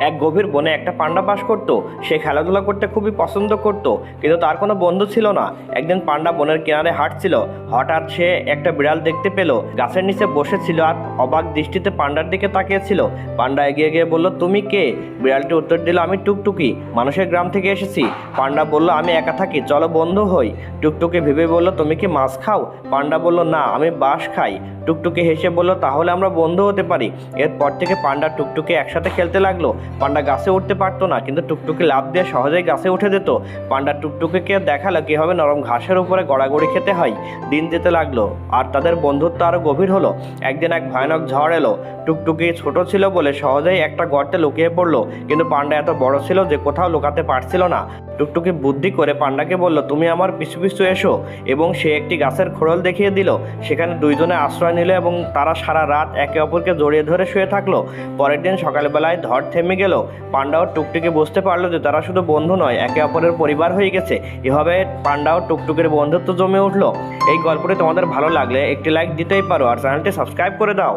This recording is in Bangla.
এক গভীর বনে একটা পান্ডা বাস করত। সে খেলাধুলা করতে খুবই পছন্দ করত, কিন্তু তার কোনো বন্ধু ছিল না। একদিন পান্ডা বনের কিনারে হাঁটছিল। হঠাৎ সে একটা বিড়াল দেখতে পেল, গাছের নিচে বসেছিল আর অবাক দৃষ্টিতে পান্ডার দিকে তাকিয়েছিল। পান্ডা এগিয়ে গিয়ে বলল, তুমি কে? বিড়ালটি উত্তর দিল, আমি টুকটুকি, মানুষের গ্রাম থেকে এসেছি। পান্ডা বলল, আমি একা থাকি, চলো বন্ধু হই। টুকটুকি ভেবে বলল, তুমি কি মাছ খাও? পান্ডা বলল, না, আমি বাঁশ খাই। টুকটুকি হেসে বলল, তাহলে আমরা বন্ধু হতে পারি। এরপর থেকে পান্ডা টুকটুকি একসাথে খেলতে লাগলো। পান্ডা গাছে উঠতে পারতো না, কিন্তু টুকটুকি লাফ দিয়ে সহজেই গাছে উঠে যেত। পান্ডা টুকটুকিকে দেখালো কীভাবে নরম ঘাসের উপরে গড়াগড়ি খেতে হয়। দিন যেতে লাগলো আর তাদের বন্ধুত্ব আরও গভীর হলো। একদিন এক ভয়ানক ঝড় এলো। টুকটুকি ছোট ছিল বলে সহজেই একটা গর্তে লুকিয়ে পড়লো, কিন্তু পান্ডা এত বড় ছিল যে কোথাও লুকাতে পারছিল না। টুকটুকি বুদ্ধি করে পান্ডাকে বলল, তুমি আমার পিছু পিছু এসো, এবং সে একটি গাছের খোড়ল দেখিয়ে দিল। সেখানে দুইজনে আশ্রয় নিল এবং তারা সারা রাত একে অপরকে জড়িয়ে ধরে শুয়ে থাকলো। পরের দিন সকালবেলায় ঝড় থেমে গেল। পান্ডা ও টুকটুকি বুঝতে পারলো যে তারা শুধু বন্ধু নয়, একে অপরের পরিবার হয়ে গেছে। এভাবে পান্ডা ও টুকটুকির বন্ধুত্ব জমে উঠলো। এই গল্পটি তোমাদের ভালো লাগলে একটি লাইক দিতেই পারো আর চ্যানেলটি সাবস্ক্রাইব করে দাও।